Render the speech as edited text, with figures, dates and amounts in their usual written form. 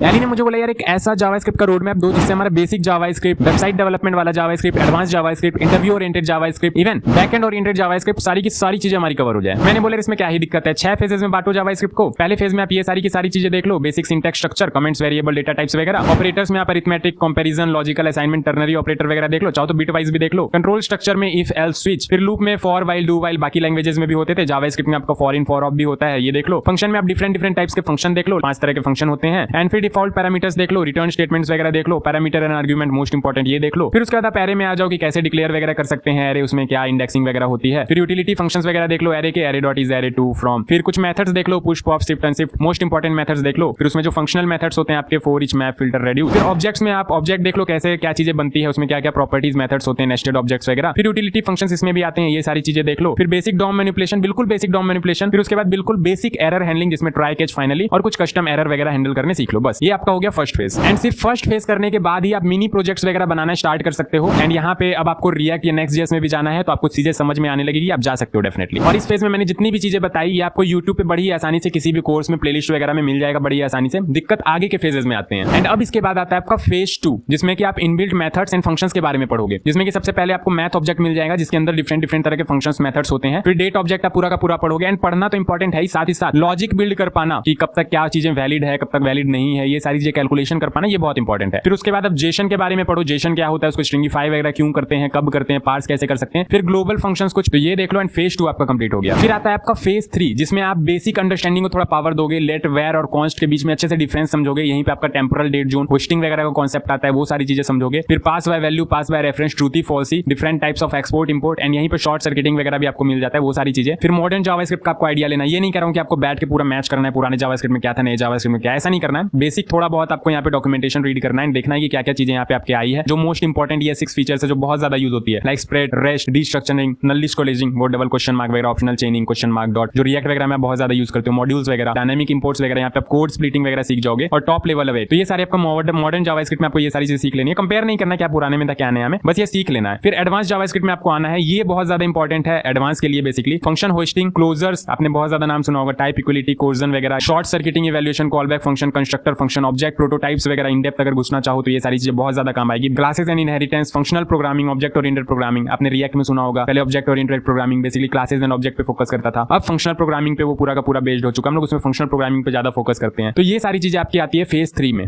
Eli ने मुझे बोला यार एक ऐसा जावास्क्रिप्ट का रोड मैप दो जिससे हमारा बेसिक जावास्क्रिप्ट, वेबसाइट डेवलपमेंट वाला JavaScript, advance JavaScript, interview oriented JavaScript, even backend oriented JavaScript, सारी की सारी चीजें हमारी कवर हो जाए। मैंने बोला इसमें क्या ही दिक्कत है, 6 फेजेस में बांटो जावास्क्रिप्ट को। पहले फेज में आप ये सारी की सारी चीजें देख लो, basic syntax structure, comments, variable, data types वगैरह। ऑपरेटर्स में आप arithmetic, comparison, logical, assignment, ternary operator वगैरह देख लो। चाहो तो बिट वाइज भी देख लो। कंट्रोल स्ट्रक्चर में इफ, एल्स, स्विच, फिर लूप में फॉर, व्हाइल, डू व्हाइल, बाकी लैंग्वेजेस में भी होते थे। जावास्क्रिप्ट में आपका फॉर इन, फॉर ऑफ भी होता है, ये देख लो। फंक्शन में आप डिफरेंट टाइप्स के फंक्शन देख लो, 5 तरह के फंक्शन होते हैं। एंड फिर डिफॉल्ट पैरामीटर्स देख लो, रिटर्न स्टेटमेंट्स वगैरह देख लो, parameter and argument most important ये देख लो। फिर उसके बाद आप एरे में आ जाओ कि कैसे डिक्लेयर वगैरह कर सकते हैं एरे, उसमें क्या इंडेक्सिंग वगैरह होती है। फिर यूटिलिटी फंक्शंस वगैरह देख लो एरे के, array dot is, array to, from. फिर कुछ मेथड्स देख लो, push, pop, shift, unshift, most important methods देख लो। फिर उसमें जो फंक्शनल मेथड्स होते हैं आपके, for, each, map, filter, reduce. फिर ऑब्जेक्ट्स में आप ऑब्जेक्ट देख लो कैसे क्या चीजें बनती है, उसमें क्या क्या प्रॉपर्टीज मेथड्स होते हैं, नेस्टेड ऑब्जेक्ट्स वगैरह। फिर यूटिलिटी फंक्शंस इसमें भी आते हैं, ये सारी चीजें देख लो। फिर बेसिक डॉम मैनिपुलेशन, बिल्कुल बेसिक डॉम मैनिपुलेशन। फिर उसके बाद बिल्कुल बेसिक एरर हैंडलिंग जिसमें ट्राई कैच फाइनली, और कुछ कस्टम एरर वगैरह हैंडल करने सीख लो। बस ये आपका हो गया फर्स्ट फेज। एंड सिर्फ फर्स्ट फेज करने के बाद ही आप मिनी प्रोजेक्ट्स वगैरह बनाना स्टार्ट कर सकते हो। एंड यहाँ पे अब आपको रिएक्ट या नेक्स्ट.जेएस में भी जाना है तो आपको चीजें समझ में आने लगेगी, आप जा सकते हो डेफिनेटली। और इस फेज में मैंने जितनी भी चीजें बताई ये आपको यूट्यूब पे बड़ी आसानी से किसी भी कोर्स में प्लेलिस्ट वगैरह में मिल जाएगा बड़ी आसानी से। दिक्कत आगे के फेजेस में आते हैं। एंड अब इसके बाद आता है आपका फेज 2 जिसमें कि आप इनबिल्ट मेथड्स एंड फंक्शंस के बारे में पढ़ोगे, जिसमें कि सबसे पहले आपको मैथ ऑब्जेक्ट मिल जाएगा जिसके अंदर डिफरेंट तरह के फंक्शंस मेथड्स होते हैं। फिर डेट ऑब्जेक्ट आप पूरा का पूरा पढ़ोगे। एंड पढ़ना तो इंपॉर्टेंट है ही साथ लॉजिक बिल्ड कर पाना कि कब तक क्या चीजें वैलिड है, कब तक वैलिड नहीं है, ये सारी चीजें कैलकुलेशन कर पाना ये बहुत इंपॉर्टेंट है। फिर उसके बाद अब जेसन के बारे में पढ़ो, जेसन क्या होता है, उसको स्ट्रिंगिफाई वगैरह क्यों करते हैं, कब करते हैं, पार्स कैसे कर सकते हैं। फिर ग्लोबल फंक्शंस कुछ, तो ये देख लो। एंड फेज 2 आपका कंप्लीट हो गया। फिर आता है आपका फेज 3 जिसमें आप बेसिक अंडरस्टैंडिंग को थोड़ा पावर दोगे, लेट, वेयर और कॉन्स्ट के बीच में अच्छे से डिफरेंस समझोगे। यहीं पे आपका टेम्पोरल, डेट, जोन, होस्टिंग वगैरह का कॉन्सेप्ट आता है, वो सारी चीजें समझोगे। फिर pass by value, pass by reference, truthy, falsy, different types of export, import. And यहीं पे शॉर्ट सर्किटिंग वगैरह भी आपको मिल जाता है, वो सारी चीजें। फिर मॉडर्न जावास्क्रिप्ट का आपको आइडिया लेना, ये नहीं कर रहा हूं कि आपको बैठ के पूरा मैच करना है पुराने जावास्क्रिप्ट में क्या था, नए जावास्क्रिप्ट में क्या, ऐसा नहीं करना है। बेसिक थोड़ा बहुत आपको यहाँ पे डॉक्यूमेंटेशन रीड करना है, देखना है कि क्या क्या चीजें यहाँ पे आपके आई है। जो मोस्ट इंपॉर्टेंट ये 6 फीचर्स है जो बहुत ज्यादा यूज होती है, लाइक स्प्रेड, रेस्ट, डिस्ट्रक्चरिंग, नल लिस्ट कोलेजिंग, वो डबल क्वेश्चन मार्क वगैरह, ऑप्शनल चेनिंग, क्वेश्चन मार्क डॉट, जो रिएक्ट वगैरह में बहुत ज्यादा यूज करते हो, मॉड्यूल्स वगैरह, डायनामिक इंपोर्ट्स वगैरह, यहाँ पे आप कोड स्प्लिटिंग वगैरह सीख जाओगे। और टॉप लेवल है तो ये सारे आपका मॉडर्न जावास्क्रिप्ट में आपको ये सारी चीजें सीख लेनी है। कंपेयर नहीं करना क्या पुराने में था क्या नया में, बस ये सीख लेना है। फिर एडवांस जावास्क्रिप्ट में आपको आना है, ये बहुत ज्यादा इंपॉर्टेंट है एडवांस के लिए। बेसिकली फंक्शन होस्टिंग, क्लोजर्स आपने बहुत ज्यादा नाम सुना होगा, टाइप इक्वलिटी, कोर्जन वगैरह, short circuiting, evaluation, callback function, constructor function, object prototypes वगैरह इन डेप्थ अगर घुसना चाहो तो ये सारी चीजें बहुत ज्यादा काम आएगी। Classes and inheritance, functional programming, object oriented programming, आपने रिएक्ट में सुना होगा, पहले object oriented programming basically classes and object पे फोकस करता था, अब फंक्शनल प्रोग्रामिंग पे वो पूरा का पूरा बेस्ड हो चुका, हम लोग उसमें फंक्शनल प्रोग्रामिंग पे ज्यादा फोकस करते हैं। तो ये सारी चीजें आपकी आती है फेज 3 में।